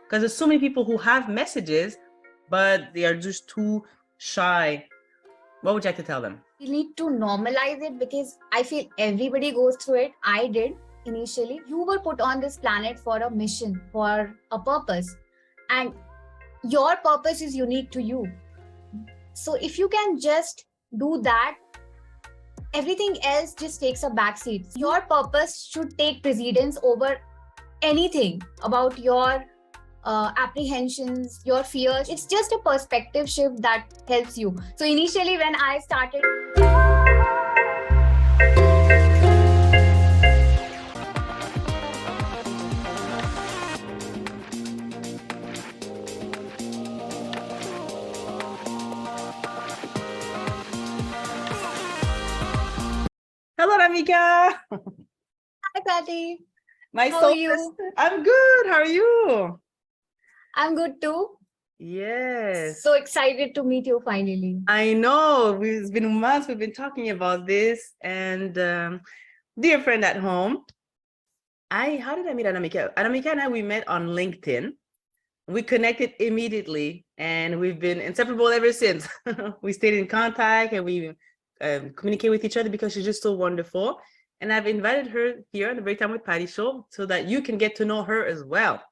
Because there's so many people who have messages, but they are just too shy. What would you like to tell them? We need to normalize it because I feel everybody goes through it. I did initially. You were put on this planet for a mission, for a purpose, and your purpose is unique to you. So if you can just do that, everything else just takes a backseat. Your purpose should take precedence over anything about your apprehensions, your fears. It's just a perspective shift that helps you. So initially, when I started, Hello, Anamika. hi Patty, My how are soul you? sister. I'm good. How are you? I'm good too. Yes. So excited to meet you finally. I know. It's been months we've been talking about this. And dear friend at home, how did I meet Anamika? Anamika and I, we met on LinkedIn. We connected immediately and we've been inseparable ever since. We stayed in contact and we communicate with each other because she's just so wonderful. And I've invited her here on the Break Time with Patty show so that you can get to know her as well.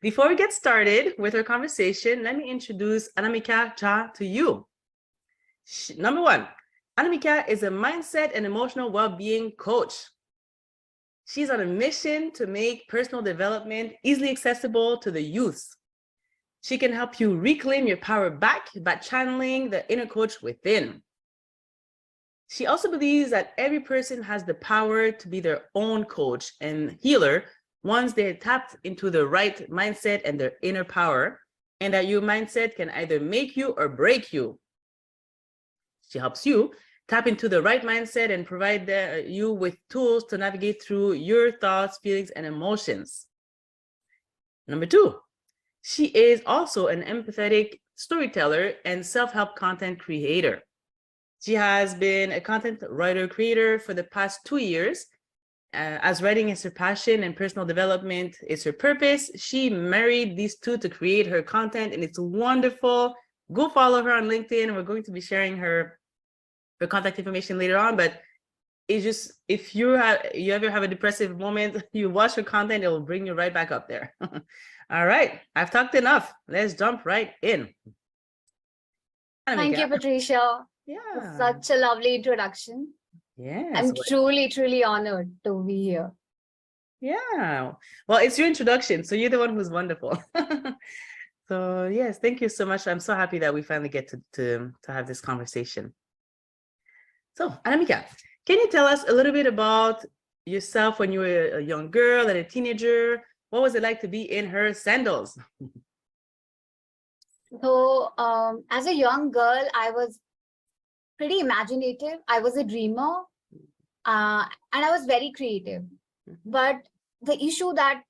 Before we get started with our conversation, let me introduce Anamika Jha to you. Number one, Anamika is a mindset and emotional well-being coach. She's on a mission to make personal development easily accessible to the youth. She can help you reclaim your power back by channeling the inner coach within. She also believes that every person has the power to be their own coach and healer once they have tapped into the right mindset and their inner power, and that your mindset can either make you or break you. She helps you tap into the right mindset and provide you with tools to navigate through your thoughts, feelings, and emotions. Number two, she is also an empathetic storyteller and self-help content creator. She has been a content writer creator for the past 2 years. As writing is her passion and personal development is her purpose, she married these two to create her content, and it's wonderful. Go follow her on LinkedIn. We're going to be sharing her contact information later on, but it's just, if you ever have a depressive moment, you watch her content, it will bring you right back up there. All right, I've talked enough. Let's jump right in. Thank you, Patricia. Yeah. Such a lovely introduction. Yes. I'm truly honored to be here. Yeah. Well, it's your introduction, so you're the one who's wonderful. So yes, thank you so much. I'm so happy that we finally get to have this conversation. So, Anamika, can you tell us a little bit about yourself when you were a young girl and a teenager? What was it like to be in her sandals? So, as a young girl, I was pretty imaginative. I was a dreamer, and I was very creative. But the issue that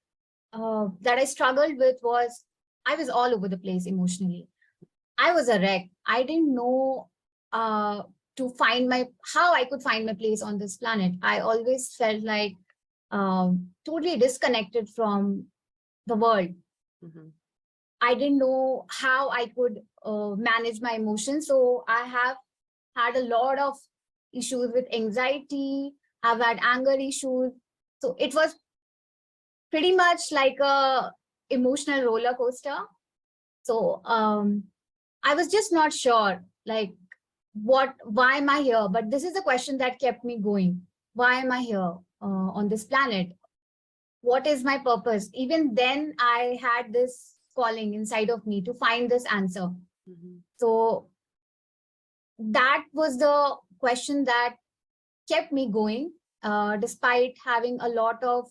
I struggled with was I was all over the place emotionally. I was a wreck. I didn't know to find how I could find my place on this planet. I always felt like totally disconnected from the world. Mm-hmm. I didn't know how I could manage my emotions. So I have had a lot of issues with anxiety. I've had anger issues. So it was pretty much like a emotional roller coaster. So I was just not sure, like, why am I here? But this is the question that kept me going. Why am I here on this planet? What is my purpose? Even then, I had this calling inside of me to find this answer. Mm-hmm. So that was the question that kept me going, despite having a lot of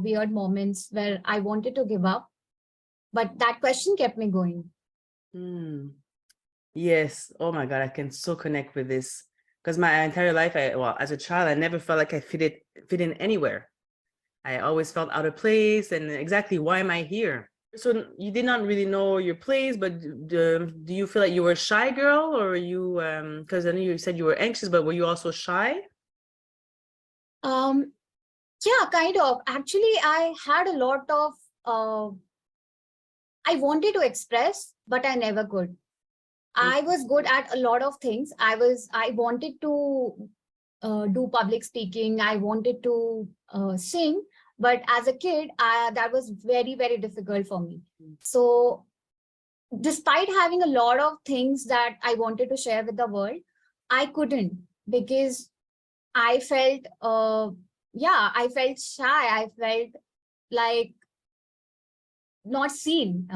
weird moments where I wanted to give up. But that question kept me going. Yes. Oh my God, I can so connect with this. Because my entire life, as a child, I never felt like I fit in anywhere. I always felt out of place, and exactly, why am I here? So you did not really know your place, but do you feel like you were a shy girl, or you, because I know you said you were anxious, but were you also shy? Yeah, kind of. Actually, I had a lot of I wanted to express, but I never could. I was good at a lot of things. I wanted to do public speaking. I wanted to sing, but as a kid, that was very, very difficult for me. So despite having a lot of things that I wanted to share with the world, I couldn't, because I felt, I felt shy. I felt like not seen.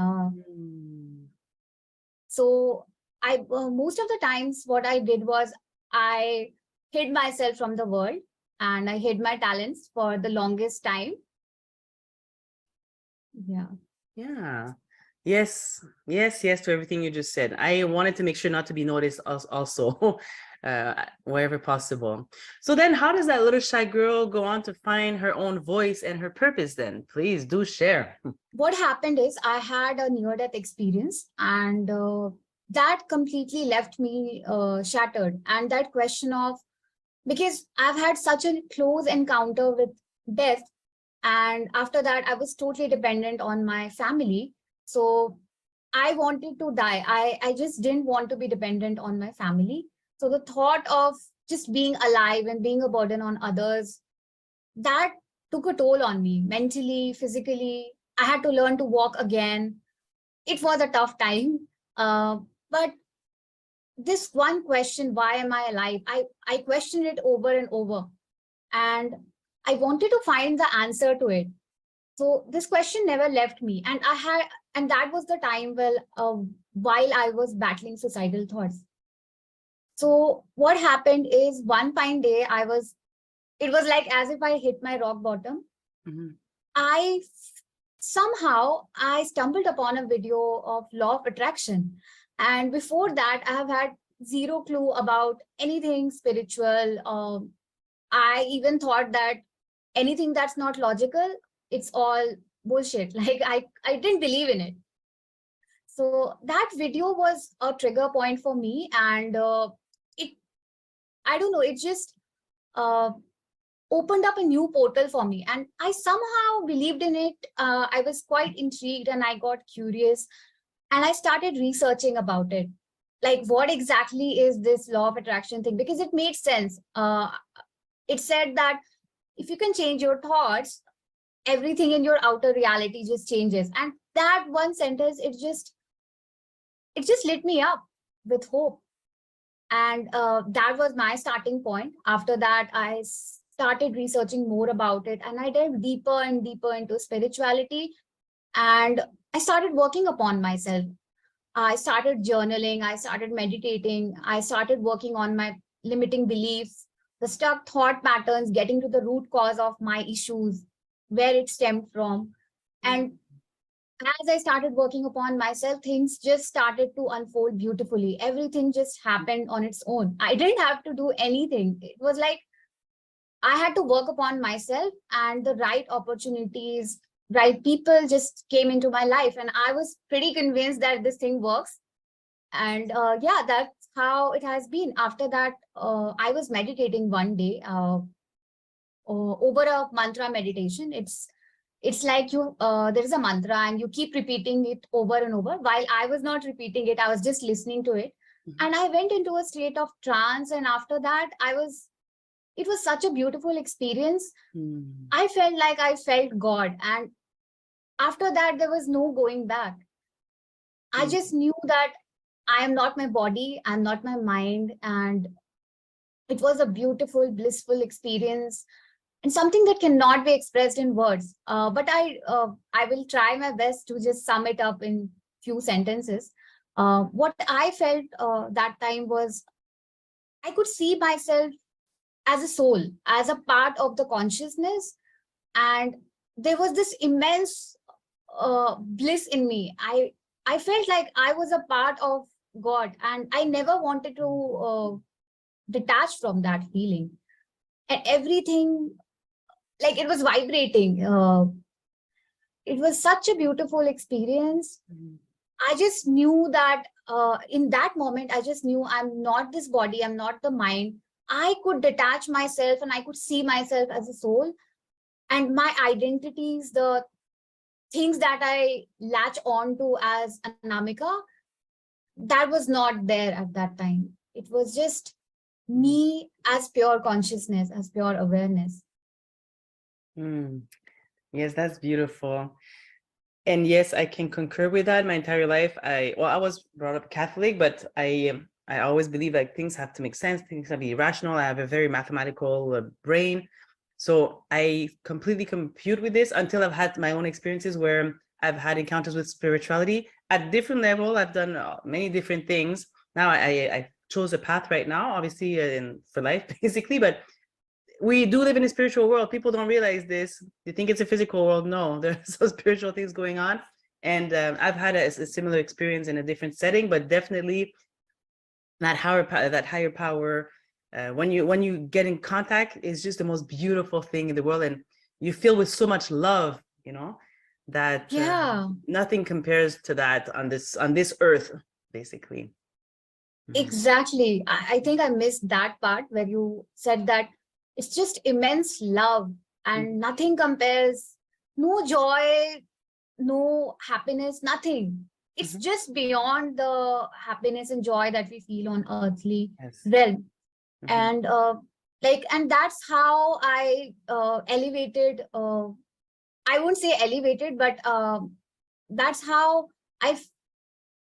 So I most of the times what I did was I hid myself from the world, and I hid my talents for the longest time. Yeah. Yeah. Yes, yes, yes to everything you just said. I wanted to make sure not to be noticed also, wherever possible. So then how does that little shy girl go on to find her own voice and her purpose then? Please do share. What happened is I had a near-death experience, and that completely left me shattered. And that question of, because I've had such a close encounter with death, and after that, I was totally dependent on my family. So I wanted to die. I just didn't want to be dependent on my family. So the thought of just being alive and being a burden on others, that took a toll on me mentally, physically. I had to learn to walk again. It was a tough time. But this one question, why am I alive? I questioned it over and over. And I wanted to find the answer to it. So this question never left me. And that was the time while I was battling suicidal thoughts. So what happened is one fine day, it was like as if I hit my rock bottom. Mm-hmm. Somehow I stumbled upon a video of law of attraction. And before that, I have had zero clue about anything spiritual. I even thought that anything that's not logical, it's all bullshit. Like I didn't believe in it. So that video was a trigger point for me. And I don't know, it just uh, opened up a new portal for me. And I somehow believed in it. I was quite intrigued and I got curious. And I started researching about it. Like, what exactly is this law of attraction thing? Because it made sense. It said that if you can change your thoughts, everything in your outer reality just changes. And that one sentence, it just lit me up with hope. And that was my starting point. After that, I started researching more about it, and I delved deeper and deeper into spirituality. And I started working upon myself. I started journaling, I started meditating, I started working on my limiting beliefs, the stuck thought patterns, getting to the root cause of my issues, where it stemmed from. And as I started working upon myself, things just started to unfold beautifully. Everything just happened on its own. I didn't have to do anything. It was like I had to work upon myself, and the right opportunities, right people just came into my life. And I was pretty convinced that this thing works. And yeah, that's how it has been. After that, I was meditating one day over a mantra meditation. It's like there is a mantra and you keep repeating it over and over. While I was not repeating it, I was just listening to it. And I went into a state of trance. And after that, it was such a beautiful experience. I felt like I felt God. And after that, there was no going back. I just knew that I am not my body, I'm not my mind. And it was a beautiful, blissful experience, and something that cannot be expressed in words. But I will try my best to just sum it up in few sentences. What I felt that time was I could see myself as a soul, as a part of the consciousness. And there was this immense bliss in me. I felt like I was a part of God, and I never wanted to detach from that feeling. And everything, like, it was vibrating. It was such a beautiful experience. I just knew that in that moment, I just knew I'm not this body, I'm not the mind. I could detach myself and I could see myself as a soul. And my identities, the things that I latch on to as Anamika, that was not there at that time. It was just me as pure consciousness, as pure awareness. Mm. Yes, that's beautiful. And yes, I can concur with that. My entire life, I was brought up Catholic, but I always believe like things have to make sense, things have to be rational. I have a very mathematical brain, so I completely compute with this until I've had my own experiences where I've had encounters with spirituality at different level. I've done many different things. Now I chose a path right now, obviously, for life basically, but we do live in a spiritual world. People don't realize this. You think it's a physical world. No, there's some spiritual things going on. And I've had a similar experience in a different setting, but definitely that higher power, when you get in contact, is just the most beautiful thing in the world. And you feel with so much love, that Yeah, nothing compares to that on this earth, basically. exactly. I think I missed that part where you said that it's just immense love and nothing compares, no joy, no happiness, nothing. It's just beyond the happiness and joy that we feel on earthly Yes. realm. And and that's how I elevated, I won't say elevated, but that's how I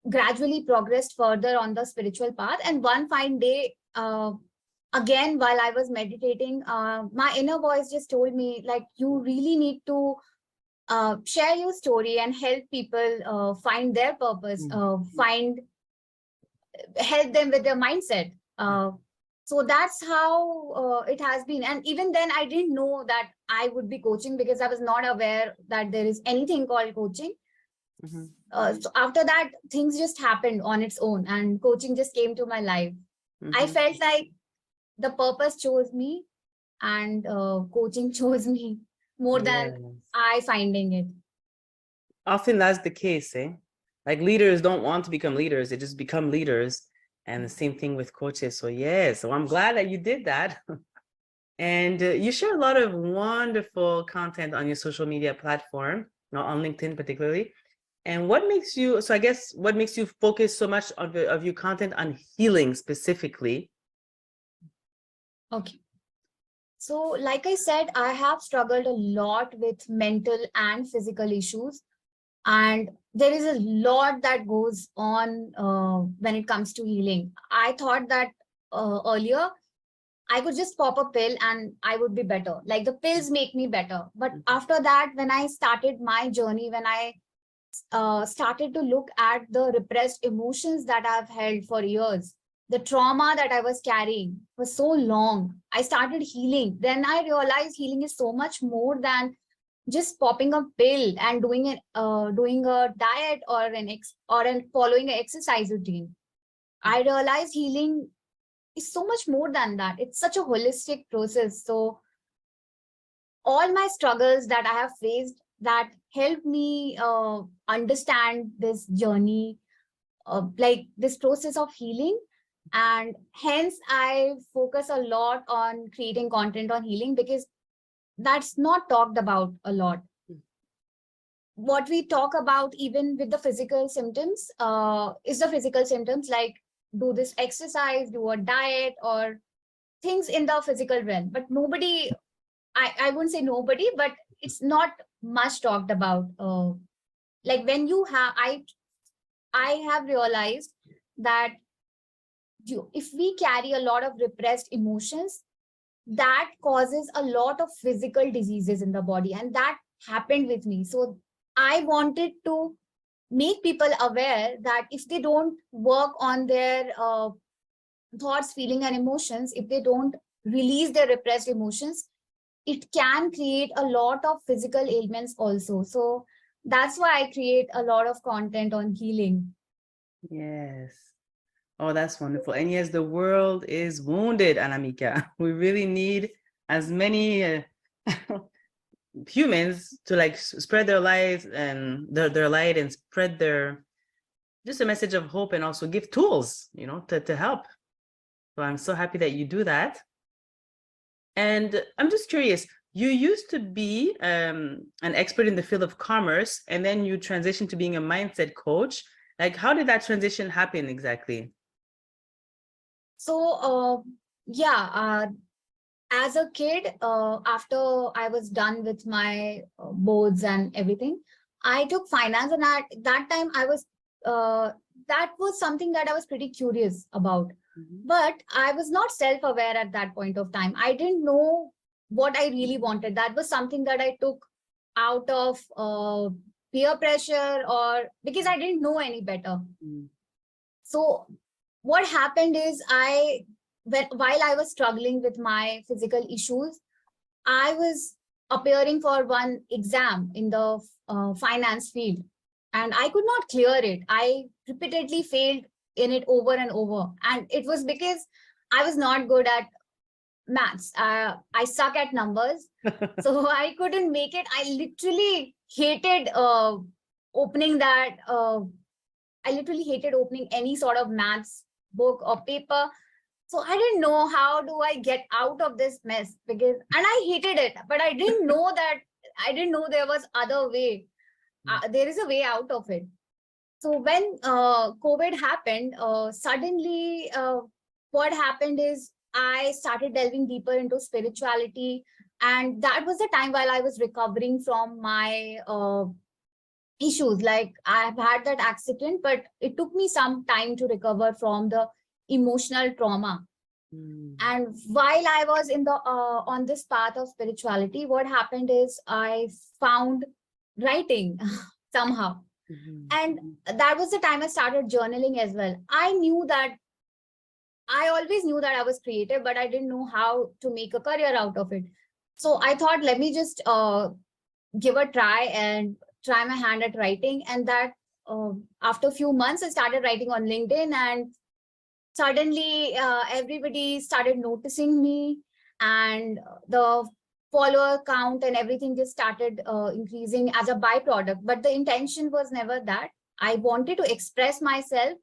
gradually progressed further on the spiritual path. And one fine day, again, while I was meditating, my inner voice just told me, like, you really need to share your story and help people find their purpose, help them with their mindset. So that's how it has been. And even then, I didn't know that I would be coaching because I was not aware that there is anything called coaching. So after that, things just happened on its own and coaching just came to my life. I felt like the purpose chose me and coaching chose me more than I finding it. Often that's the case, eh? Like leaders don't want to become leaders, they just become leaders. And the same thing with coaches. So yeah, so I'm glad that you did that. And you share a lot of wonderful content on your social media platform, on LinkedIn particularly. And what makes you, so I guess what makes you focus so much of your content on healing specifically? Okay. So like I said, I have struggled a lot with mental and physical issues. And there is a lot that goes on when it comes to healing. I thought that earlier I could just pop a pill and I would be better. Like the pills make me better. But after that, when I started my journey, when I started to look at the repressed emotions that I've held for years, the trauma that I was carrying for so long, I started healing. Then I realized healing is so much more than just popping a pill and doing a diet or following an exercise routine. I realized healing is so much more than that. It's such a holistic process. So all my struggles that I have faced that helped me understand this journey, like this process of healing. And hence I focus a lot on creating content on healing because that's not talked about a lot. What we talk about even with the physical symptoms is the physical symptoms, like do this exercise, do a diet, or things in the physical realm. But nobody, I wouldn't say nobody, but it's not much talked about. Like when you have, I have realized that if we carry a lot of repressed emotions, that causes a lot of physical diseases in the body. And that happened with me. So I wanted to make people aware that if they don't work on their thoughts, feeling, and emotions, if they don't release their repressed emotions, it can create a lot of physical ailments also. So that's why I create a lot of content on healing. Yes. Oh, that's wonderful. And yes, the world is wounded, Anamika. We really need as many humans to like spread their light and their light and spread their just a message of hope and also give tools, to help. So I'm so happy that you do that. And I'm just curious, you used to be an expert in the field of commerce, and then you transitioned to being a mindset coach. Like, how did that transition happen exactly? So, as a kid, after I was done with my boards and everything, I took finance, and at that time, that was something that I was pretty curious about. But I was not self-aware at that point of time. I didn't know what I really wanted. That was something that I took out of peer pressure, or because I didn't know any better. So what happened is while I was struggling with my physical issues, I was appearing for one exam in the finance field, and I could not clear it. I repeatedly failed in it over and over. And it was because I was not good at maths. I suck at numbers. So I couldn't make it. I literally hated opening that. I literally hated opening any sort of maths book or paper. So I didn't know how do I get out of this mess, and I hated it, but I didn't know there was other way. There is a way out of it. So when COVID happened, suddenly what happened is I started delving deeper into spirituality. And that was the time while I was recovering from my issues. Like, I've had that accident, but it took me some time to recover from the emotional trauma. And while I was in the on this path of spirituality, what happened is I found writing somehow. And that was the time I started journaling as well. I always knew that I was creative, but I didn't know how to make a career out of it. So I thought, let me just give a try and try my hand at writing. And that after a few months, I started writing on LinkedIn, and suddenly everybody started noticing me, and the follower count and everything just started increasing as a byproduct. But the intention was never that. I wanted to express myself,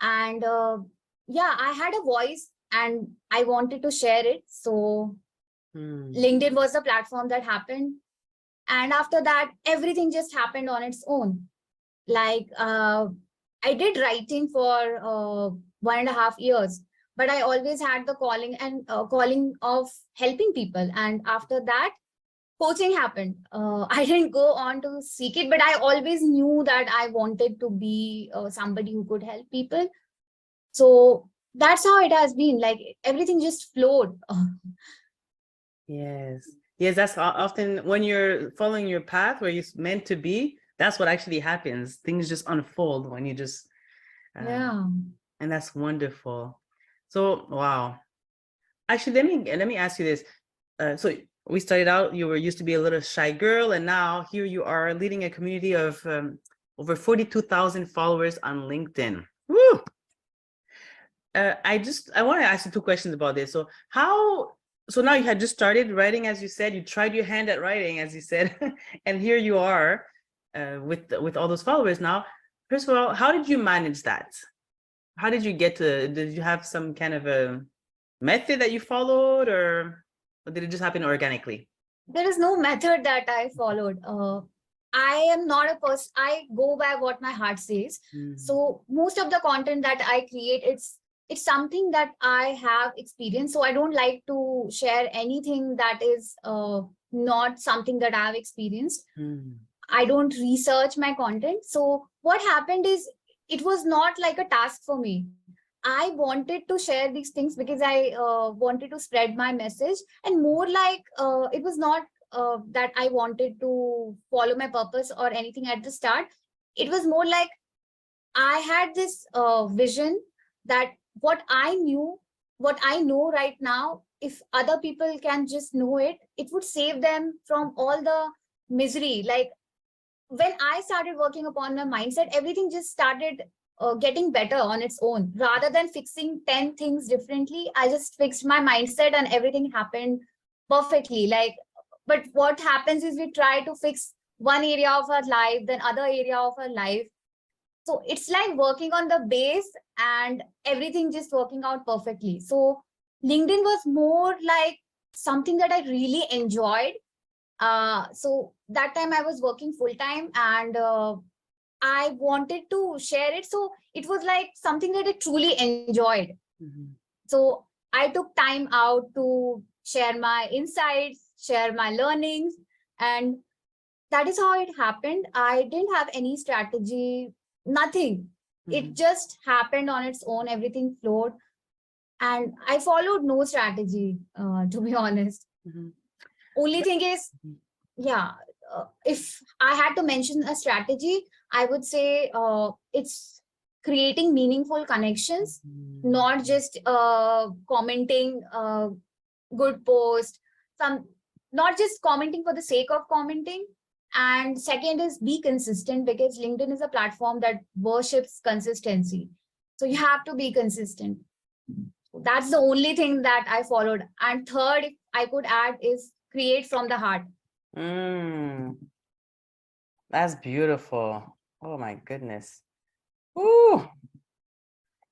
and I had a voice and I wanted to share it. So LinkedIn was the platform that happened. And after that, everything just happened on its own. Like, I did writing for 1.5 years, but I always had the calling of helping people. And after that, coaching happened. I didn't go on to seek it, but I always knew that I wanted to be somebody who could help people. So that's how it has been. Like, everything just flowed. Yes. Yes, that's often when you're following your path where you're meant to be, that's what actually happens. Things just unfold when you just Yeah. And that's wonderful. So, wow. Actually, let me ask you this. So we started out, you were used to be a little shy girl, and now here you are leading a community of over 42,000 followers on LinkedIn. Woo! I want to ask you two questions about this. So now you had just started writing, as you said, you tried your hand at writing, as you said, and here you are with all those followers now. First of all, how did you manage that? How did you did you have some kind of a method that you followed, or did it just happen organically? There is no method that I followed. I am not a person, I go by what my heart says. So most of the content that I create, it's something that I have experienced. So I don't like to share anything that is not something that I have experienced. I don't research my content. So what happened is, it was not like a task for me. I wanted to share these things because I wanted to spread my message, and more like it was not that I wanted to follow my purpose or anything at the start. It was more like I had this vision that what I know right now, if other people can just know it, it would save them from all the misery. Like, when I started working upon my mindset, everything just started getting better on its own. Rather than fixing 10 things differently, I just fixed my mindset and everything happened perfectly. Like, but what happens is we try to fix one area of our life, then other area of our life. So it's like working on the base and everything just working out perfectly. So LinkedIn was more like something that I really enjoyed. So that time I was working full time, and I wanted to share it. So it was like something that I truly enjoyed. Mhm. So I took time out to share my insights, share my learnings, and that is how it happened. I didn't have any strategy, nothing. It Mhm. just happened on its own. Everything flowed, and I followed no strategy, to be honest. Mhm. Only thing is, Mhm. yeah, if I had to mention a strategy, I would say it's creating meaningful connections, not Mhm. just commenting good post, some, not just commenting for the sake of commenting. And second is be consistent, because LinkedIn is a platform that worships consistency. So you have to be consistent. That's the only thing that I followed. And third, if I could add, is create from the heart. Mm, that's beautiful. Oh my goodness. Ooh.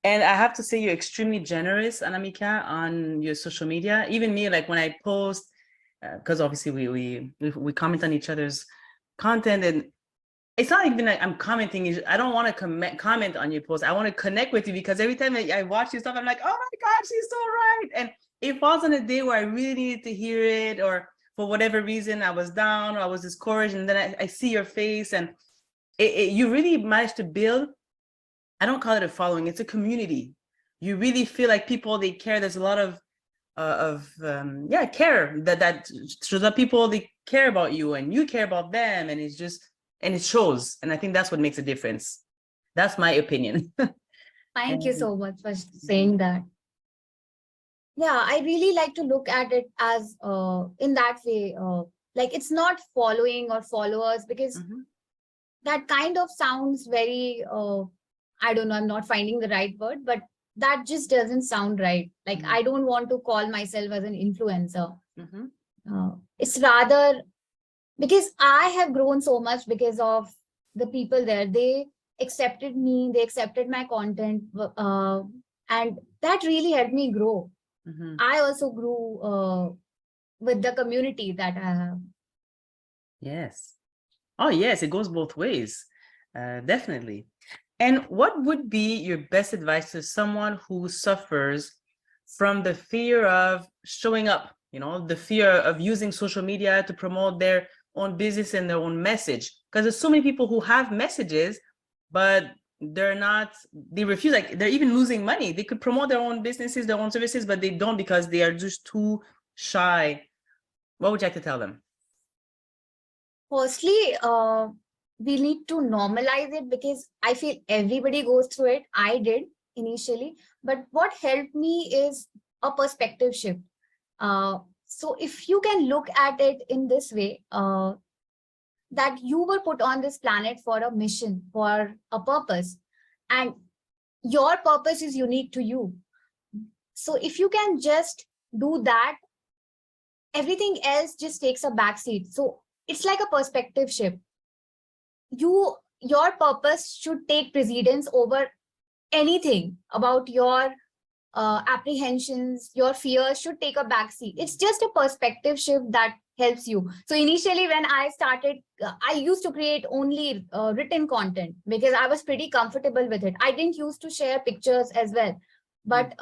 And I have to say, you're extremely generous, Anamika, on your social media. Even me, like when I post, because obviously we comment on each other's content, and it's not even like I'm commenting. I don't want to comment on your post. I want to connect with you, because every time I watch your stuff, I'm like, oh my God, she's so right. And it falls on a day where I really needed to hear it, or for whatever reason I was down or I was discouraged, and then I see your face, and you really managed to build, I don't call it a following, it's a community. You really feel like people, they care. There's a lot of care that shows up. People, they care about you and you care about them, and it's just, and it shows. And I think that's what makes a difference. That's my opinion. Thank you And so much for saying that. Yeah, I really like to look at it as in that way. Like it's not following or followers, because Mhm. that kind of sounds very, I don't know, I'm not finding the right word, but that just doesn't sound right. Like Mhm. I don't want to call myself as an influencer. Mhm. It's rather because I have grown so much because of the people there. They accepted me, they accepted my content, and that really helped me grow. Mhm. I also grew with the community that I have. Yes. Oh, yes, it goes both ways. Definitely. And what would be your best advice to someone who suffers from the fear of showing up, the fear of using social media to promote their own business and their own message? Because there's so many people who have messages, but they refuse, like they're even losing money. They could promote their own businesses, their own services, but they don't, because they are just too shy. What would you like to tell them? Firstly, we need to normalize it, because I feel everybody goes through it. I did initially, but what helped me is a perspective shift. So if you can look at it in this way, that you were put on this planet for a mission, for a purpose, and your purpose is unique to you. So if you can just do that, everything else just takes a backseat. So it's like a perspective shift. Your purpose should take precedence over anything about your apprehensions, your fears should take a backseat. It's just a perspective shift that helps you. So initially, when I started, I used to create only written content, because I was pretty comfortable with it. I didn't used to share pictures as well, but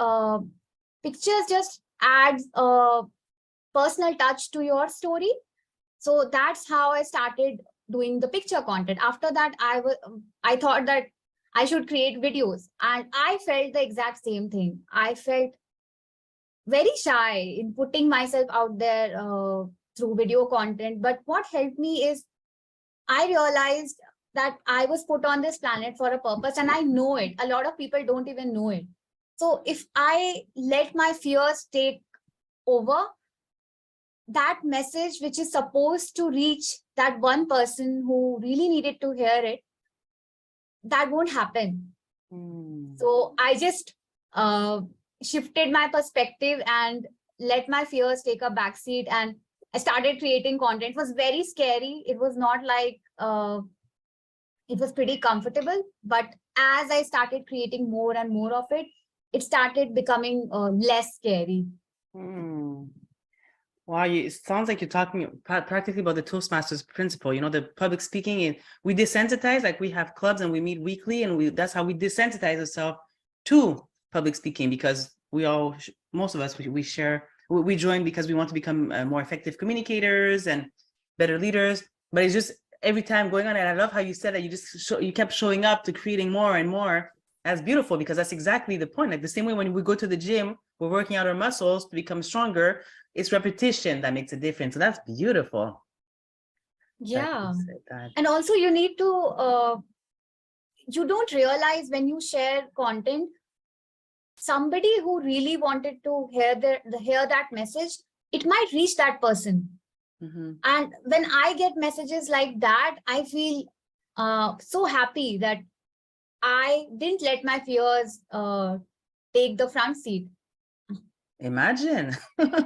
pictures just adds a personal touch to your story. So that's how I started doing the picture content. After that, I thought that I should create videos, and I felt the exact same thing. I felt very shy in putting myself out there through video content. But what helped me is I realized that I was put on this planet for a purpose, and I know it. A lot of people don't even know it. So if I let my fears take over, that message which is supposed to reach that one person who really needed to hear it, that won't happen. Mm. So I just uh, shifted my perspective and let my fears take a backseat, and I started creating content. It was very scary. It was not like it was pretty comfortable, but as I started creating more and more of it, it started becoming less scary. Mm. Wow, it sounds like you're talking practically about the Toastmasters principle. You know, the public speaking, we desensitize, like we have clubs and we meet weekly, and that's how we desensitize ourselves to public speaking, because most of us, we share, we join because we want to become more effective communicators and better leaders. But it's just every time going on, and I love how you said that you kept showing up to creating more and more. That's beautiful, because that's exactly the point. Like the same way when we go to the gym, we're working out our muscles to become stronger. It's repetition that makes a difference. So that's beautiful. Yeah. That. And also you need to, you don't realize when you share content, somebody who really wanted to hear that message, it might reach that person. Mm-hmm. And when I get messages like that, I feel so happy that I didn't let my fears take the front seat. Imagine.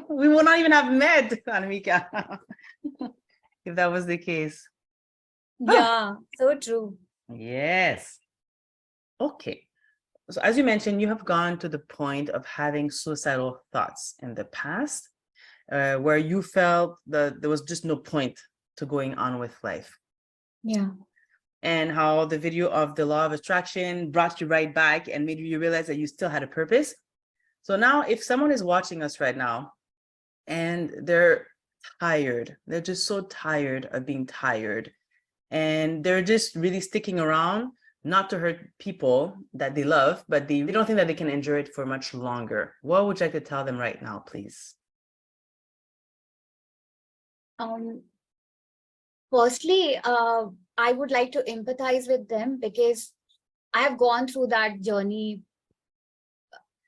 We will not even have met, Anamika, if that was the case. Yeah, so true. Yes. Okay. So as you mentioned, you have gone to the point of having suicidal thoughts in the past, where you felt that there was just no point to going on with life. Yeah. And how the video of the law of attraction brought you right back and made you realize that you still had a purpose. So now if someone is watching us right now and they're tired, they're just so tired of being tired, and they're just really sticking around, not to hurt people that they love, but they don't think that they can endure it for much longer, what would you like to tell them right now, please? Firstly, I would like to empathize with them because I have gone through that journey.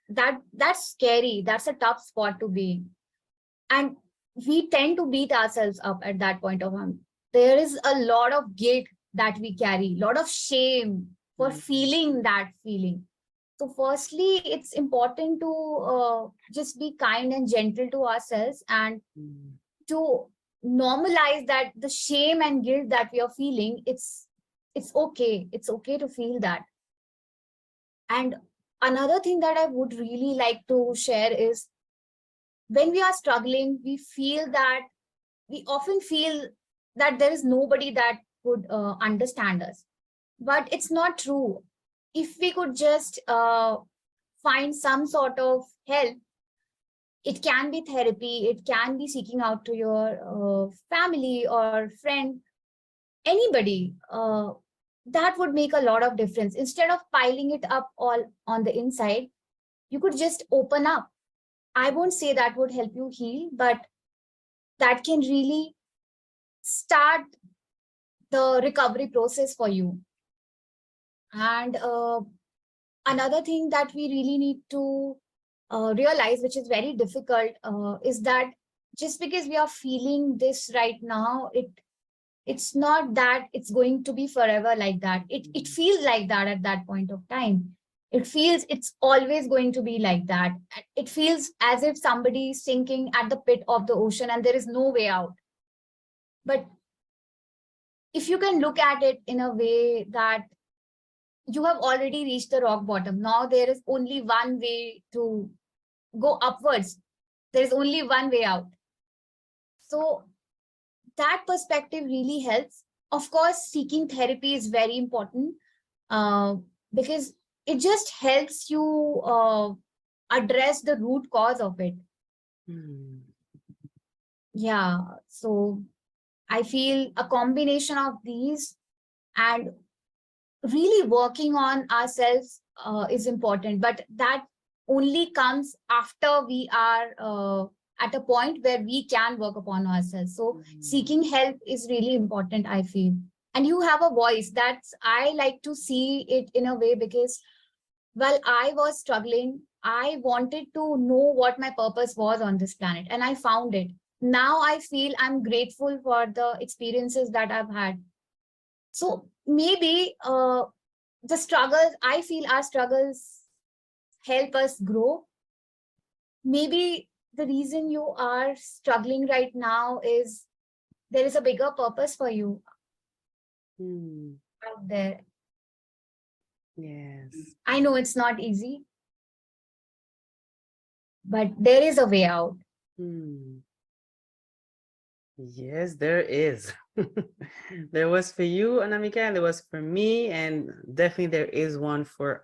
That's scary. That's a tough spot to be. And we tend to beat ourselves up at that point of time. There is a lot of guilt that we carry, a lot of shame for feeling that feeling. So firstly, it's important to just be kind and gentle to ourselves and to normalize that the shame and guilt that we are feeling, it's okay. It's okay to feel that. And another thing that I would really like to share is when we are struggling, we often feel that there is nobody that would understand us. But it's not true. If we could just find some sort of help, it can be therapy, it can be seeking out to your family or friend, anybody, that would make a lot of difference. Instead of piling it up all on the inside, you could just open up. I won't say that would help you heal, but that can really start the recovery process for you. And another thing that we really need to realize, which is very difficult, is that just because we are feeling this right now, it's not that it's going to be forever like that. It feels like that at that point of time. It feels it's always going to be like that. It feels as if somebody is sinking at the pit of the ocean and there is no way out. But if you can look at it in a way that you have already reached the rock bottom, now there is only one way to go upwards. There is only one way out. So that perspective really helps. Of course, seeking therapy is very important because it just helps you address the root cause of it. Yeah, so I feel a combination of these and really working on ourselves is important, but that only comes after we are at a point where we can work upon ourselves. So seeking help is really important, I feel. And you have a voice. I like to see it in a way because while I was struggling, I wanted to know what my purpose was on this planet, and I found it. Now I feel I'm grateful for the experiences that I've had. So maybe the struggles, I feel our struggles help us grow. Maybe the reason you are struggling right now is there is a bigger purpose for you out there. Yes. I know it's not easy, but there is a way out. Yes, there is. There was for you, Anamika, and there was for me, and definitely there is one for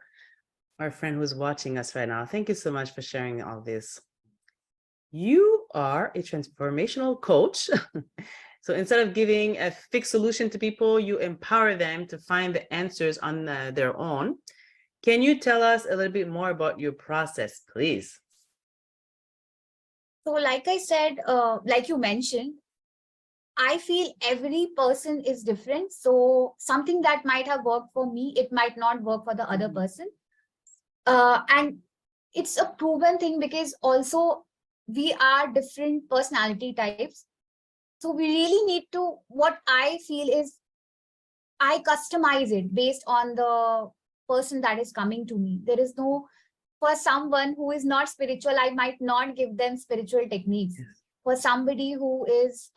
our friend who's watching us right now. Thank you so much for sharing all this. You are a transformational coach. So instead of giving a fixed solution to people, you empower them to find the answers on their own. Can you tell us a little bit more about your process, please? So like I said, like you mentioned, I feel every person is different. So something that might have worked for me, it might not work for the other person. And it's a proven thing because also we are different personality types. So we really need to, what I feel is I customize it based on the person that is coming to me. There is no, for someone who is not spiritual, I might not give them spiritual techniques. Yes. For somebody who is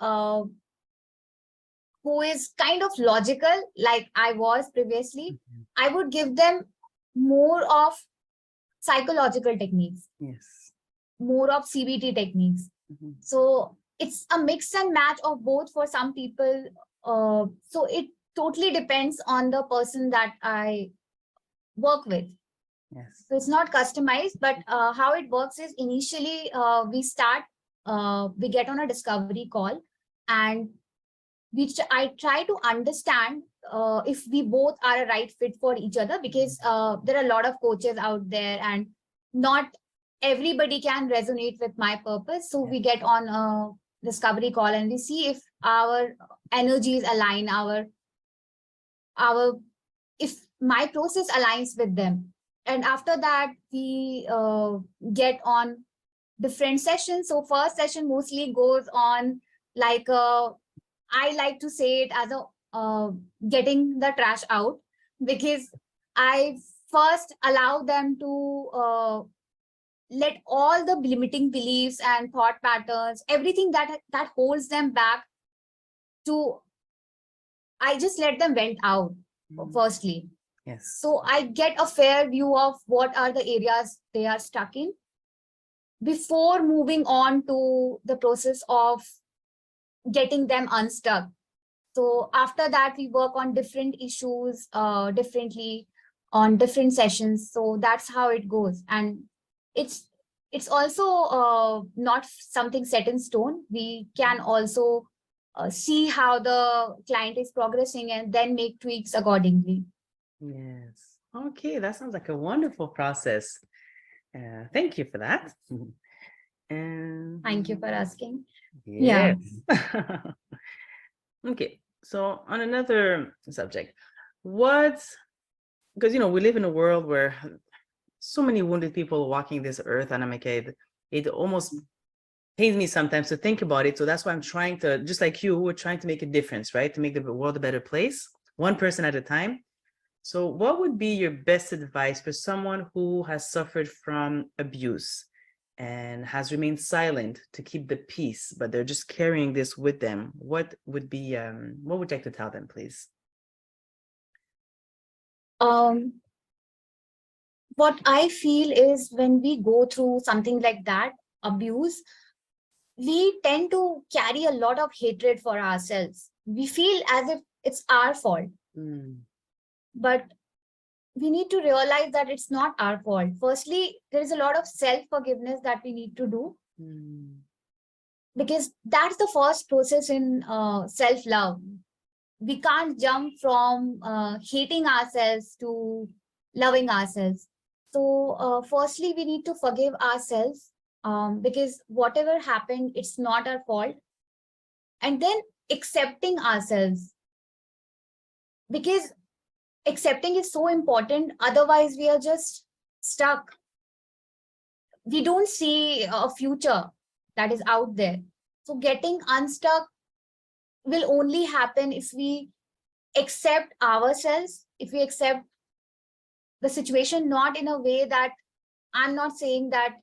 kind of logical, like I was previously, I would give them more of psychological techniques, Yes. more of CBT techniques. So it's a mix and match of both for some people. So it totally depends on the person that I work with. Yes. So it's not customized, but how it works is initially we get on a discovery call, and I try to understand if we both are a right fit for each other, because there are a lot of coaches out there and not everybody can resonate with my purpose. So we get on a discovery call and we see if our energies align, our if my process aligns with them. And after that, we get on different sessions. So first session mostly goes on like I like to say it as a getting the trash out, because I first allow them to let all the limiting beliefs and thought patterns, everything that holds them back, to I just let them vent out firstly. Yes. So I get a fair view of what are the areas they are stuck in before moving on to the process of getting them unstuck. So after that, we work on different issues differently on different sessions. So that's how it goes. And it's also not something set in stone. We can also see how the client is progressing and then make tweaks accordingly. Yes. Okay, that sounds like a wonderful process. Thank you for that. And Thank you for asking. yes. Okay, so on another subject, because we live in a world where so many wounded people walking this earth, and it almost pains me sometimes to think about it. So that's why I'm trying to, just like you, we're trying to make a difference, right? To make the world a better place, one person at a time. So what would be your best advice for someone who has suffered from abuse and has remained silent to keep the peace, but they're just carrying this with them? What would you like to tell them, please? What I feel is when we go through something like that, abuse, we tend to carry a lot of hatred for ourselves. We feel as if it's our fault. But we need to realize that it's not our fault. Firstly, there is a lot of self-forgiveness that we need to do, because that's the first process in self-love. We can't jump from hating ourselves to loving ourselves. So firstly, we need to forgive ourselves, because whatever happened, it's not our fault. And then accepting ourselves, because accepting is so important. Otherwise, we are just stuck. We don't see a future that is out there. So getting unstuck will only happen if we accept ourselves, if we accept the situation, not in a way that I'm not saying that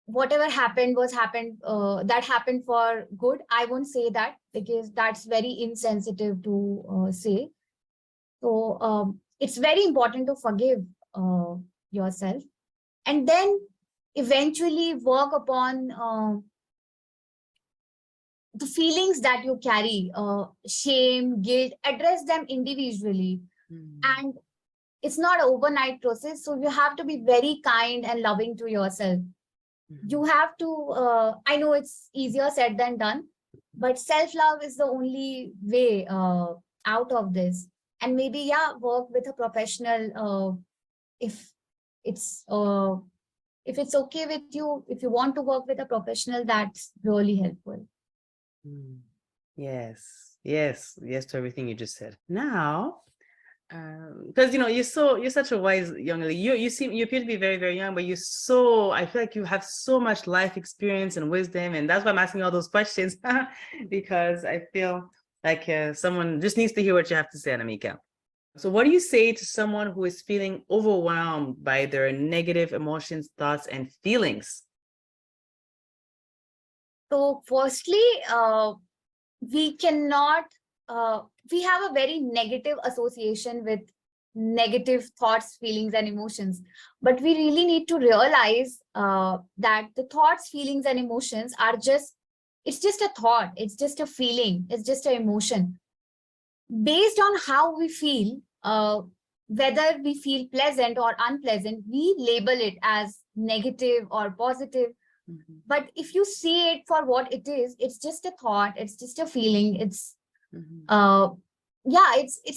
whatever happened that happened for good. I won't say that, because that's very insensitive to say. So it's very important to forgive yourself, and then eventually work upon the feelings that you carry, shame, guilt, address them individually. And it's not an overnight process. So you have to be very kind and loving to yourself. You have to, I know it's easier said than done, but self-love is the only way out of this. And maybe, yeah, work with a professional if it's uh, if it's okay with you. If you want to work with a professional, that's really helpful. Yes, yes, yes to everything you just said. Now, because you're such a wise young lady. You appear to be very, very young, but I feel like you have so much life experience and wisdom, and that's why I'm asking all those questions because I feel like someone just needs to hear what you have to say, Anamika. So what do you say to someone who is feeling overwhelmed by their negative emotions, thoughts, and feelings? So firstly, we cannot, we have a very negative association with negative thoughts, feelings, and emotions. But we really need to realize that the thoughts, feelings, and emotions are it's just a thought, it's just a feeling, it's just an emotion. Based on how we feel, whether we feel pleasant or unpleasant, we label it as negative or positive. But if you see it for what it is, it's just a thought, it's just a feeling, it's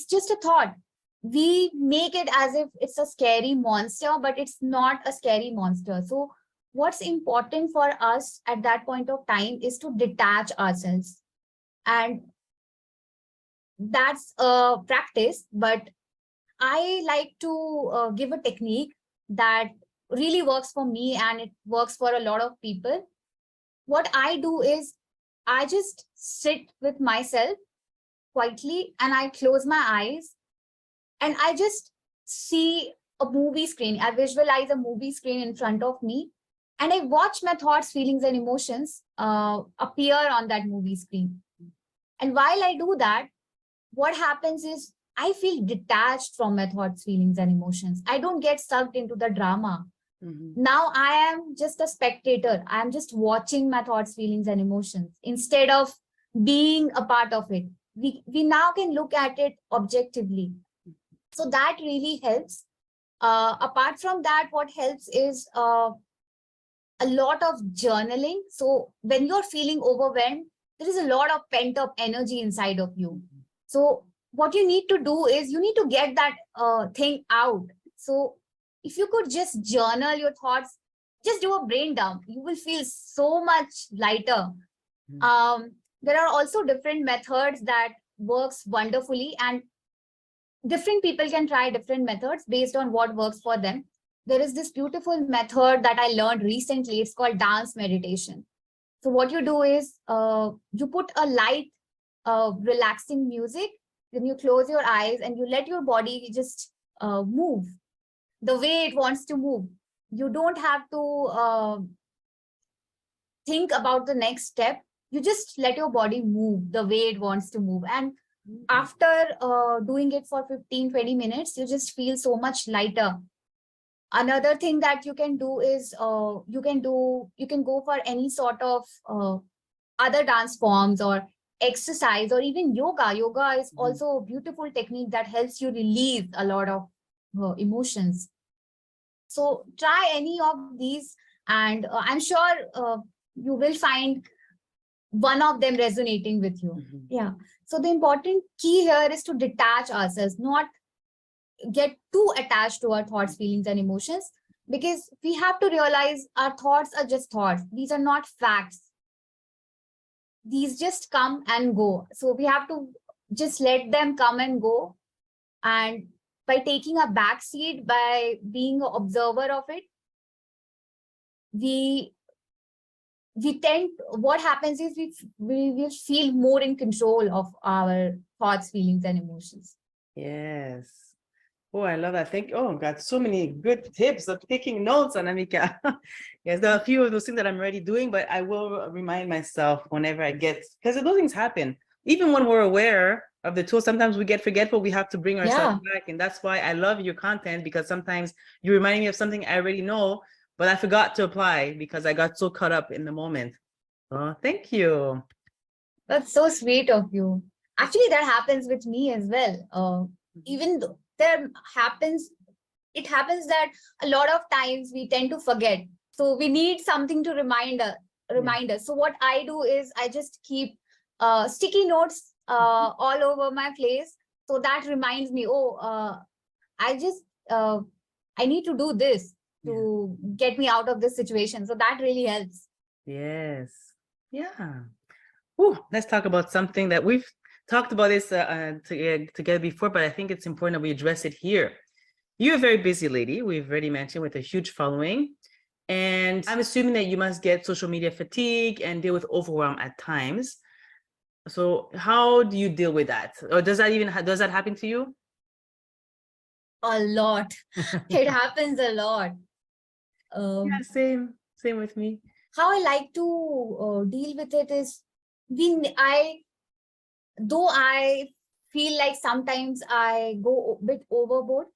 just a thought. We make it as if it's a scary monster, but it's not a scary monster. So what's important for us at that point of time is to detach ourselves. And that's a practice, but I like to give a technique that really works for me, and it works for a lot of people. What I do is I just sit with myself quietly and I close my eyes and I just see a movie screen. I visualize a movie screen in front of me and I watch my thoughts, feelings, and emotions appear on that movie screen. And while I do that, what happens is I feel detached from my thoughts, feelings, and emotions. I don't get sucked into the drama. Now I am just a spectator. I am just watching my thoughts, feelings, and emotions instead of being a part of it. We now can look at it objectively. So that really helps. Apart from that, what helps is a lot of journaling. So when you're feeling overwhelmed, there is a lot of pent up energy inside of you. So what you need to do is you need to get that thing out. So if you could just journal your thoughts, just do a brain dump, you will feel so much lighter. There are also different methods that works wonderfully, and different people can try different methods based on what works for them. There is this beautiful method that I learned recently. It's called dance meditation. So what you do is you put a light, relaxing music, then you close your eyes and you let your body just move the way it wants to move. You don't have to think about the next step. You just let your body move the way it wants to move. And after doing it for 15-20 minutes, you just feel so much lighter. Another thing that you can do is you can go for any sort of other dance forms or exercise or even yoga. Yoga is also a beautiful technique that helps you release a lot of emotions. So try any of these, and I'm sure you will find one of them resonating with you. Yeah. So the important key here is to detach ourselves, not get too attached to our thoughts, feelings, and emotions, because we have to realize our thoughts are just thoughts. These are not facts. These just come and go. So we have to just let them come and go. And by taking a back seat, by being an observer of it, what happens is we will feel more in control of our thoughts, feelings, and emotions. Yes. Oh, I love that. Got so many good tips of taking notes, Anamika. Yes, there are a few of those things that I'm already doing, but I will remind myself whenever I get, because those things happen. Even when we're aware of the tool, sometimes we get forgetful. We have to bring ourselves back. And that's why I love your content, because sometimes you remind me of something I already know, but I forgot to apply because I got so caught up in the moment. Oh, thank you. That's so sweet of you. Actually, that happens with me as well. Even though it happens that a lot of times we tend to forget. So we need something to Yeah. remind us. So what I do is I just keep sticky notes all over my place. So that reminds me, I just I need to do this Yeah. to get me out of this situation. So that really helps. Yes. Yeah. Ooh, let's talk about something that we've talked about this together before, but I think it's important that we address it here. You're a very busy lady, we've already mentioned, with a huge following. And I'm assuming that you must get social media fatigue and deal with overwhelm at times. So how do you deal with that? Or does that happen to you? A lot. It happens a lot. Yeah, same with me. How I like to deal with it is though I feel like sometimes I go a bit overboard,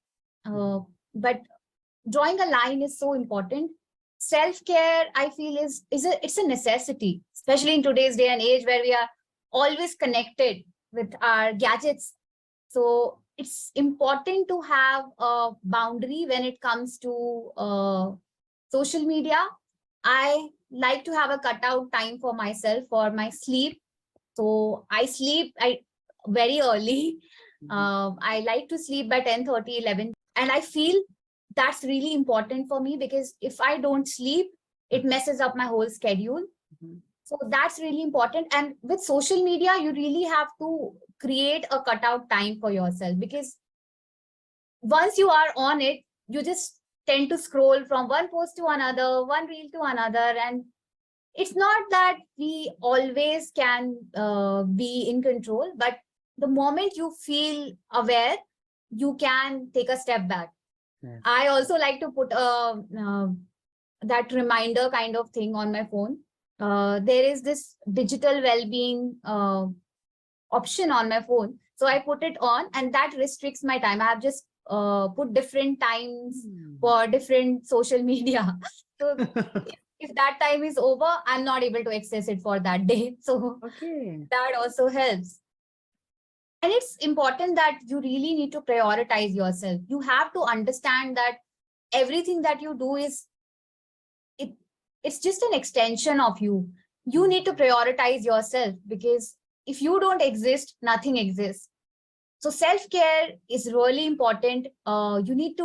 but drawing a line is so important. Self-care, I feel, it's a necessity, especially in today's day and age where we are always connected with our gadgets. So it's important to have a boundary when it comes to social media. I like to have a cutout time for myself for my sleep. So I sleep very early. I like to sleep by 10:30, 11. And I feel that's really important for me because if I don't sleep, it messes up my whole schedule. So that's really important. And with social media, you really have to create a cutout time for yourself because once you are on it, you just tend to scroll from one post to another, one reel to another. And it's not that we always can be in control, but the moment you feel aware, you can take a step back. Yes. I also like to put that reminder kind of thing on my phone. There is this digital well-being option on my phone. So I put it on and that restricts my time. I have just put different times for different social media. So if that time is over, I'm not able to access it for that day. So Okay. that also helps. And it's important that you really need to prioritize yourself. You have to understand that everything that you do it's just an extension of you. You need to prioritize yourself because if you don't exist, nothing exists. So self-care is really important. You need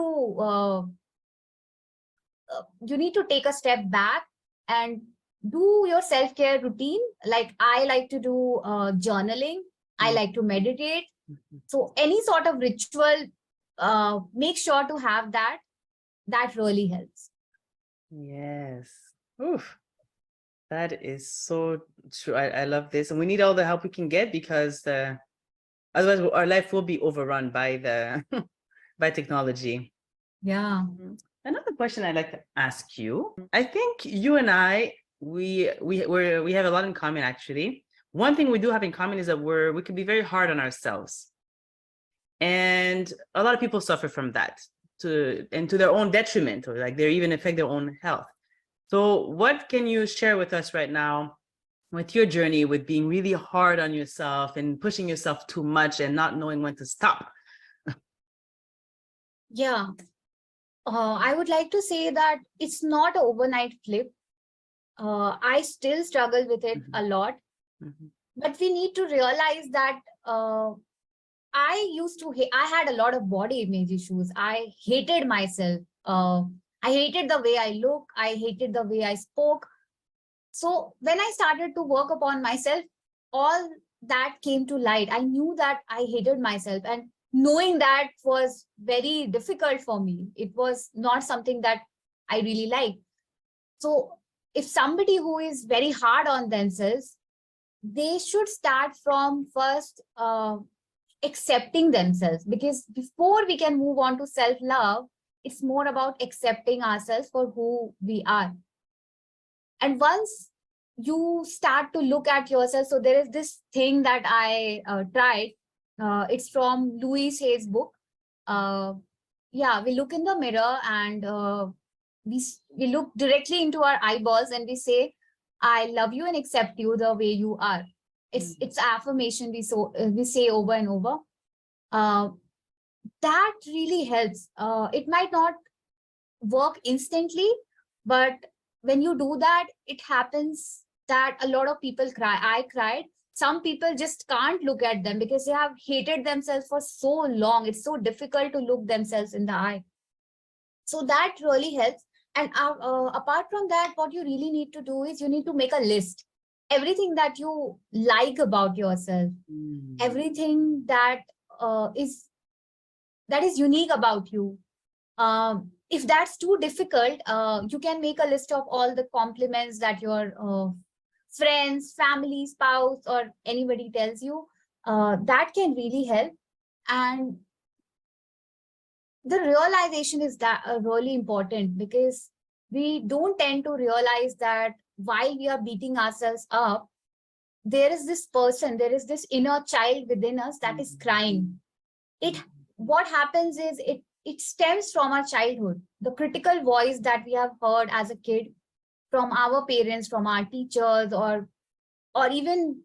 to take a step back and do your self-care routine. Like I like to do journaling. I like to meditate. So any sort of ritual, make sure to have that. That really helps. Yes. Oof. That is so true. I love this. And we need all the help we can get because otherwise our life will be overrun by the by technology. Yeah. Another question I'd like to ask you. I think you and I, we have a lot in common actually. One thing we do have in common is that we can be very hard on ourselves. And a lot of people suffer from that to their own detriment, or like they even affect their own health. So what can you share with us right now with your journey with being really hard on yourself and pushing yourself too much and not knowing when to stop? Yeah. I would like to say that it's not an overnight flip. I still struggle with it a lot, but we need to realize that I had a lot of body image issues. I hated myself. I hated the way I look. I hated the way I spoke. So when I started to work upon myself, all that came to light. I knew that I hated myself, and knowing that was very difficult for me. It was not something that I really liked. So if somebody who is very hard on themselves, they should start from first accepting themselves, because before we can move on to self-love, it's more about accepting ourselves for who we are. And once you start to look at yourself, so there is this thing that I tried. It's from Louise Hay's book. Yeah, we look in the mirror and we look directly into our eyeballs and we say, I love you and accept you the way you are. It's affirmation we say over and over. Uh, that really helps. It might not work instantly, but when you do that, it happens that a lot of people cry. I cried. Some people just can't look at them because they have hated themselves for so long. It's so difficult to look themselves in the eye. So that really helps. And apart from that, what you really need to do is you need to make a list. Everything that you like about yourself, everything that is unique about you. If that's too difficult, you can make a list of all the compliments that your friends, family, spouse, or anybody tells you. That can really help. And the realization is that really important, because we don't tend to realize that while we are beating ourselves up, there is this person, there is this inner child within us that is crying. What happens is it stems from our childhood. The critical voice that we have heard as a kid from our parents, from our teachers, or even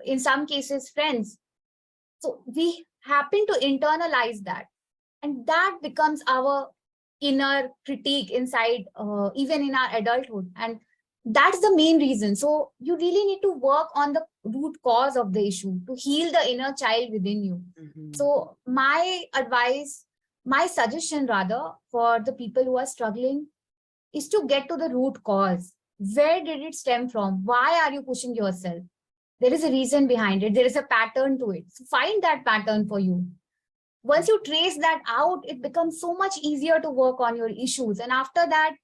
in some cases friends. So we happen to internalize that, and that becomes our inner critique inside, even in our adulthood. And that's the main reason. So you really need to work on the root cause of the issue to heal the inner child within you. So my advice, my suggestion rather, for the people who are struggling is to get to the root cause. Where did it stem from? Why are you pushing yourself? There is a reason behind it. There is a pattern to it. So find that pattern for you. Once you trace that out, it becomes so much easier to work on your issues. And after that,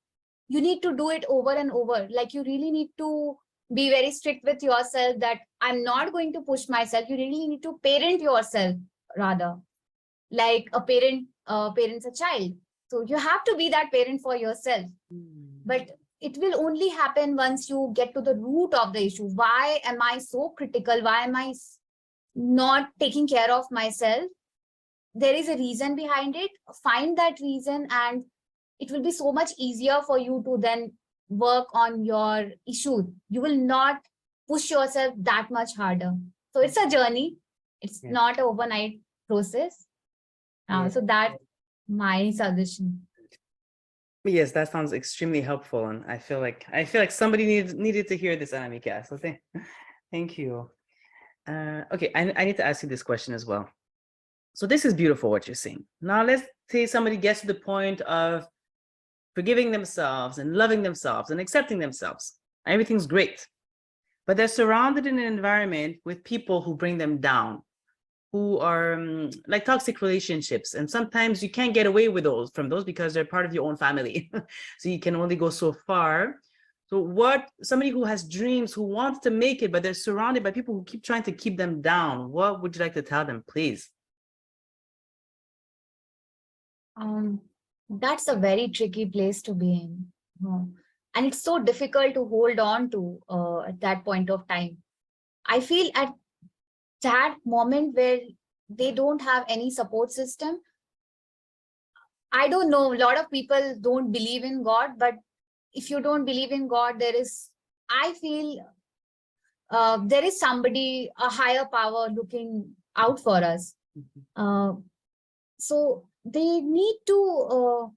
you need to do it over and over. Like, you really need to be very strict with yourself that I'm not going to push myself. You really need to parent yourself, rather, like a parent parents a child. So you have to be that parent for yourself. But it will only happen once you get to the root of the issue. Why am I so critical? Why am I not taking care of myself? There is a reason behind it. Find that reason, and it will be so much easier for you to then work on your issue. You will not push yourself that much harder. So it's a journey. It's not an overnight process. So that's my suggestion. Yes, that sounds extremely helpful, and I feel like somebody needed to hear this, Anamika. So thank you. Okay, I need to ask you this question as well. So this is beautiful what you're saying. Now let's say somebody gets to the point of forgiving themselves and loving themselves and accepting themselves. Everything's great, but they're surrounded in an environment with people who bring them down, who are like toxic relationships. And sometimes you can't get away with from those because they're part of your own family. So you can only go so far. So somebody who has dreams, who wants to make it, but they're surrounded by people who keep trying to keep them down, what would you like to tell them, please? That's a very tricky place to be in. And it's so difficult to hold on to at that point of time. I feel at that moment where they don't have any support system. I don't know, a lot of people don't believe in God, but if you don't believe in God, I feel there is somebody, a higher power looking out for us. So they need to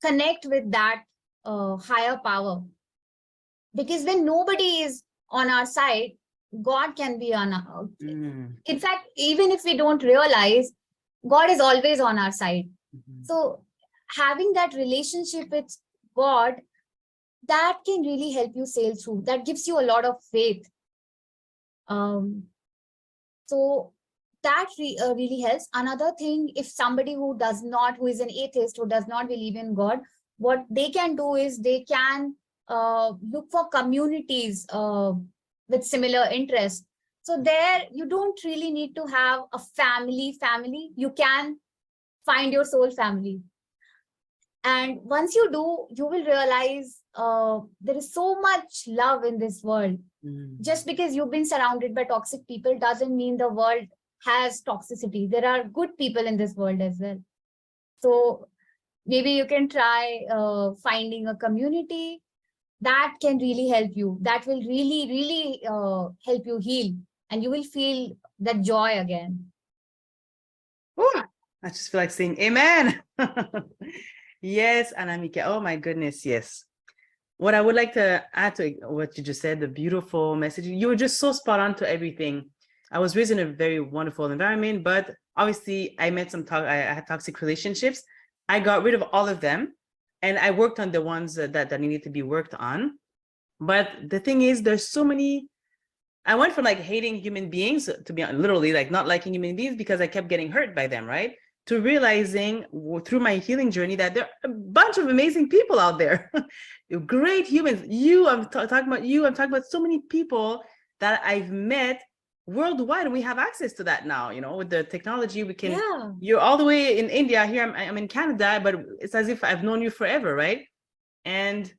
connect with that higher power, because when nobody is on our side, God can be on our. In fact, even if we don't realize, God is always on our side. So having that relationship with God, that can really help you sail through. That gives you a lot of faith. So that really helps. Another thing, if somebody who is an atheist, who does not believe in God, what they can do is they can look for communities with similar interests. So there, you don't really need to have a family. You can find your soul family. And once you do, you will realize there is so much love in this world. Just because you've been surrounded by toxic people doesn't mean the world has toxicity. There are good people in this world as well. So maybe you can try finding a community that can really help you. That will really, really help you heal. and you will feel that joy again. Ooh, I just feel like saying amen. Yes, Anamika. Oh my goodness, yes. What I would like to add to what you just said, the beautiful message, you were just so spot on to everything. I was raised in a very wonderful environment, but obviously I met I had toxic relationships. I got rid of all of them, and I worked on the ones that needed to be worked on. But the thing is, there's so many. I went from like hating human beings to be literally like not liking human beings because I kept getting hurt by them, right? To realizing through my healing journey that there are a bunch of amazing people out there, great humans. I'm talking about you. I'm talking about so many people that I've met worldwide, and we have access to that now. With the technology, we can. Yeah. You're all the way in India. Here, I'm in Canada, but it's as if I've known you forever, right? And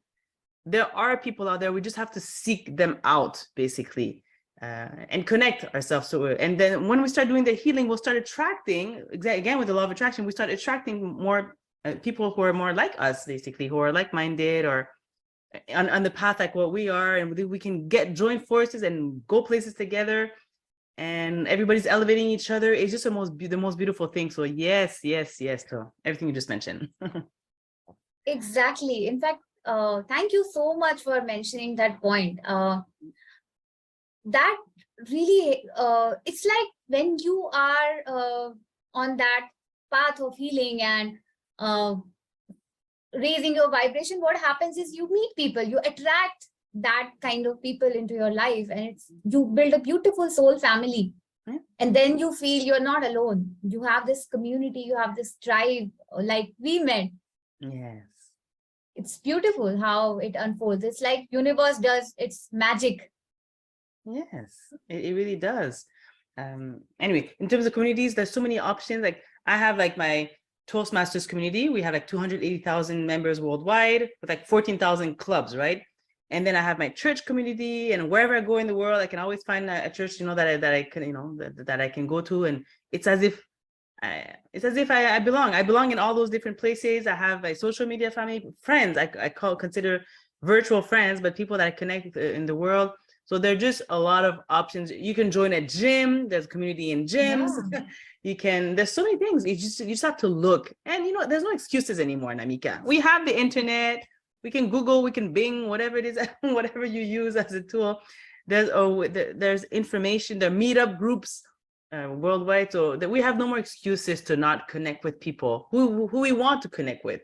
there are people out there. We just have to seek them out, basically. And connect ourselves to it. And then when we start doing the healing, we'll start attracting, again, with the law of attraction, we start attracting more people who are more like us, basically, who are like-minded or on the path like what we are. And we can join forces and go places together, and everybody's elevating each other. It's just the most beautiful thing. So yes to everything you just mentioned. Exactly. In fact, thank you so much for mentioning that point. That really, it's like when you are on that path of healing and raising your vibration, what happens is you meet people, you attract that kind of people into your life, and you build a beautiful soul family. And then you feel you're not alone. You have this community, you have this tribe like we met. Yes. It's beautiful how it unfolds. It's like universe does its magic. Yes, it really does. Anyway, in terms of communities, there's so many options. Like I have like my Toastmasters community. We have like 280,000 members worldwide with like 14,000 clubs, right? And then I have my church community, and wherever I go in the world, I can always find a church, that I can, that I can go to. And it's as if I belong. I belong in all those different places. I have my social media family, friends. I consider virtual friends, but people that I connect with in the world. So there are just a lot of options. You can join a gym. There's community in gyms. Yeah. There's so many things. You just have to look. And there's no excuses anymore, Anamika. We have the internet. We can Google, we can Bing, whatever it is, whatever you use as a tool. There's information, there are meetup groups worldwide. So that we have no more excuses to not connect with people who we want to connect with.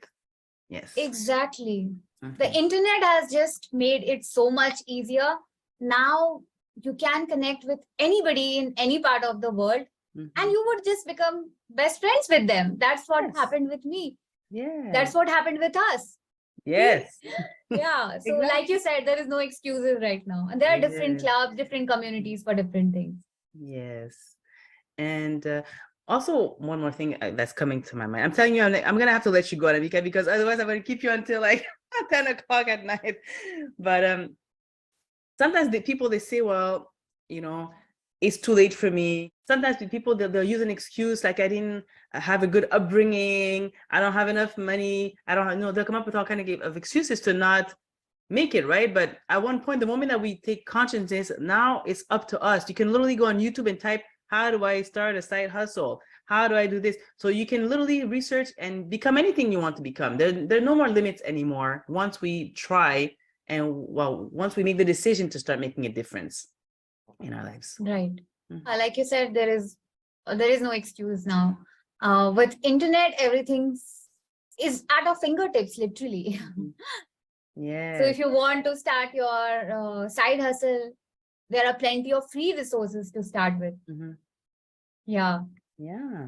Yes. Exactly. The internet has just made it so much easier. Now you can connect with anybody in any part of the world, and you would just become best friends with them. That's what happened with me. Yeah. That's what happened with us. Yes. Yeah. So Exactly. like you said, there is no excuses right now. And there are different clubs, different communities for different things. Yes. And also one more thing that's coming to my mind. I'm telling you, I'm going to have to let you go, Anamika, because otherwise I'm going to keep you until like 10 o'clock at night. But sometimes the people, they say, well, it's too late for me. Sometimes the people, they'll use an excuse like, I didn't have a good upbringing. I don't have enough money. I don't have, they'll come up with all kind of excuses to not make it, right? But at one point, the moment that we take consciousness, now it's up to us. You can literally go on YouTube and type, how do I start a side hustle? How do I do this? So you can literally research and become anything you want to become. There are no more limits anymore once we try, and once we make the decision to start making a difference in our lives. Right. Like you said, there is no excuse now. With internet, everything is at our fingertips, literally. Yeah. So if you want to start your side hustle, there are plenty of free resources to start with. Yeah. Yeah.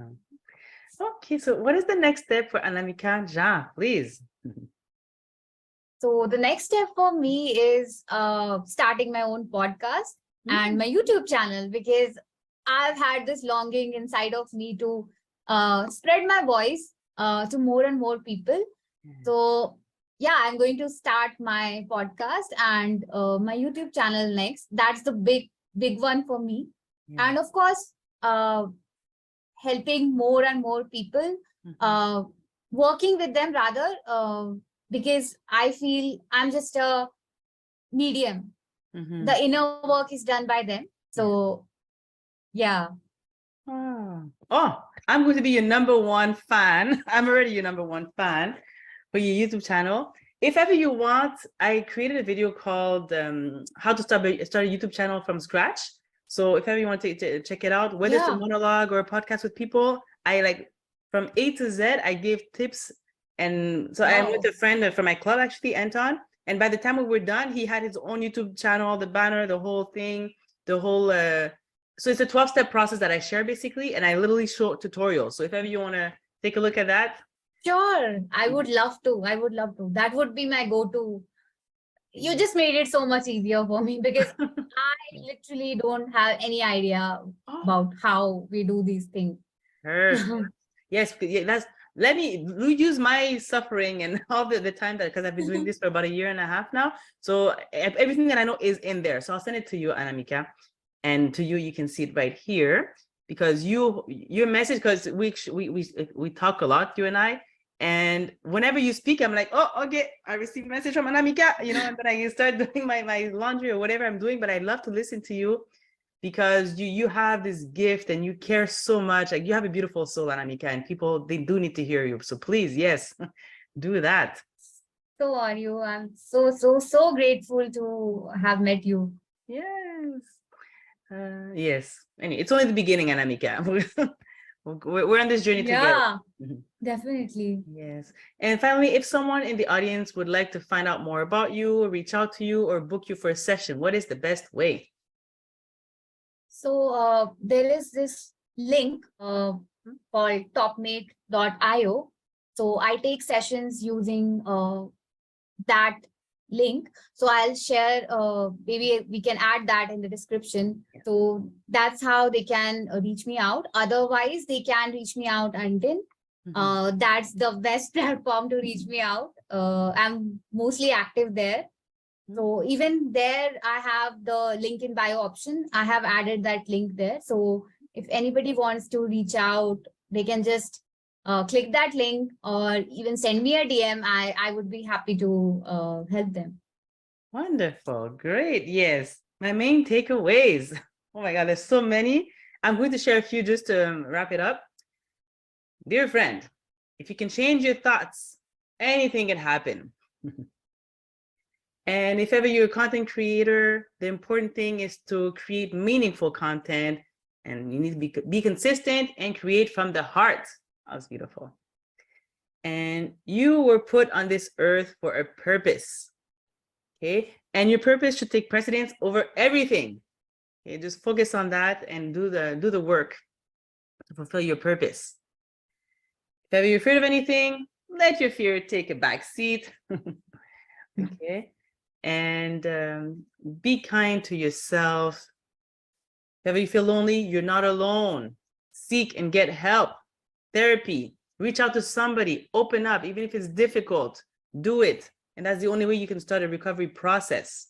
Okay, so what is the next step for Anamika Jha, please? So the next step for me is starting my own podcast and my YouTube channel, because I've had this longing inside of me to spread my voice to more and more people. So yeah, I'm going to start my podcast and my YouTube channel next. That's the big one for me. And of course, helping more and more people, working with them rather, because I feel I'm just a medium. The inner work is done by them. So Yeah. Oh, I'm going to be your #1 fan. I'm already your #1 fan for your YouTube channel. If ever you want, I created a video called how to start a YouTube channel from scratch. So if ever you want to check it out, whether it's a monologue or a podcast with people, I like from A to Z, I gave tips. And so I'm with a friend from my club, actually, Anton. And by the time we were done, he had his own YouTube channel, the banner, the whole thing, the whole so it's a 12-step process that I share basically, and I literally show tutorials. So if ever you want to take a look at that. Sure. I would love to. I would love to. That would be my go-to. You just made it so much easier for me because I literally don't have any idea about how we do these things. Yes, that's let me use my suffering and all the time that because I've been doing this for about 1.5 years now. So everything that I know is in there. So I'll send it to you, Anamika. And to you, you can see it right here because your message, because we talk a lot, you and I, and whenever you speak, I'm like, oh, okay, I received a message from Anamika, you know, and then I start doing my laundry or whatever I'm doing. But I love to listen to you because you have this gift and you care so much. Like you have a beautiful soul, Anamika, and people, they do need to hear you. So please, yes, do that. So are you. I'm so grateful to have met you. Yes. Yes. Anyway, it's only the beginning, Anamika. We're on this journey together. Definitely. Yes. And finally, if someone in the audience would like to find out more about you, or reach out to you, or book you for a session, what is the best way? So there is this link called topmate.io. So I take sessions using that link. So I'll share, maybe we can add that in the description. So that's how they can reach me out. Otherwise, they can reach me out on LinkedIn. That's the best platform to reach me out. I'm mostly active there. So even there, I have the link in bio option. I have added that link there. So if anybody wants to reach out, they can just click that link or even send me a DM. I would be happy to help them. Wonderful. Great. Yes. My main takeaways. Oh my God, there's so many. I'm going to share a few just to wrap it up. Dear friend, if you can change your thoughts, anything can happen. And if ever you're a content creator, the important thing is to create meaningful content, and you need to be consistent and create from the heart. That was beautiful. And you were put on this earth for a purpose. Okay. And your purpose should take precedence over everything. Okay. Just focus on that and do the work to fulfill your purpose. If ever you're afraid of anything, let your fear take a back seat. Okay. And be kind to yourself. If ever you feel lonely, you're not alone. Seek and get help, therapy, reach out to somebody, open up, even if it's difficult, do it. And that's the only way you can start a recovery process.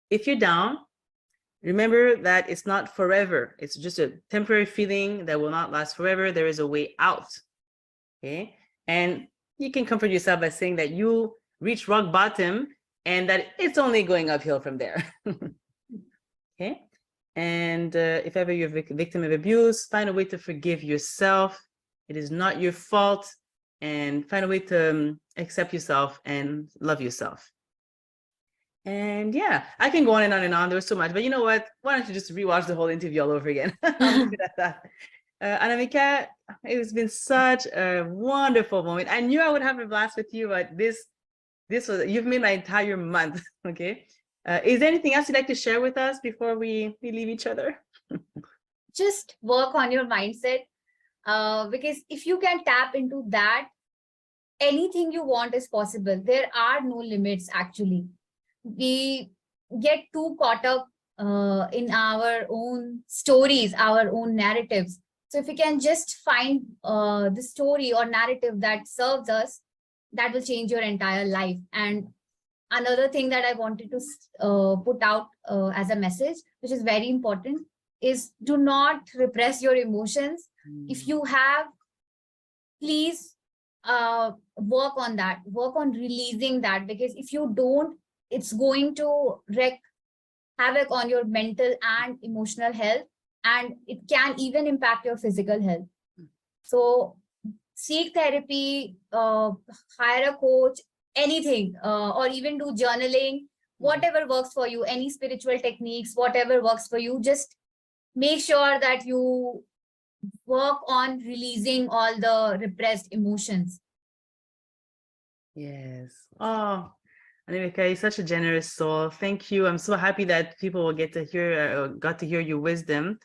If you're down, remember that it's not forever. It's just a temporary feeling that will not last forever. There is a way out. Okay. And you can comfort yourself by saying that you reach rock bottom and that it's only going uphill from there. Okay. And if ever you're a victim of abuse, find a way to forgive yourself. It is not your fault. And find a way to accept yourself and love yourself. And yeah, I can go on and on and on. There was so much, but you know what? Why don't you just rewatch the whole interview all over again? I'm good at that. Anamika, it's been such a wonderful moment. I knew I would have a blast with you, but this was, you've made my entire month. Okay. Is there anything else you'd like to share with us before we leave each other? Just work on your mindset. Because if you can tap into that, anything you want is possible. There are no limits, actually. We get too caught up in our own stories, our own narratives. So if we can just find the story or narrative that serves us, that will change your entire life. And another thing that I wanted to put out as a message, which is very important, is do not repress your emotions. If you have, please work on that, work on releasing that, because if you don't, it's going to wreck havoc on your mental and emotional health, and it can even impact your physical health. So seek therapy, hire a coach, anything, or even do journaling, whatever works for you, any spiritual techniques, whatever works for you. Just make sure that you work on releasing all the repressed emotions. Yes. Oh, Anamika, you're such a generous soul. Thank you. I'm so happy that people will get to hear, got to hear your wisdom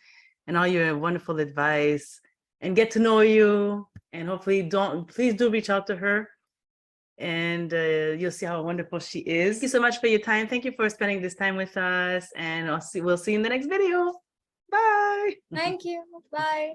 and all your wonderful advice and get to know you. And hopefully please do reach out to her, and you'll see how wonderful she is. Thank you so much for your time. Thank you for spending this time with us, and we'll see you in the next video. Bye. Thank you. Bye.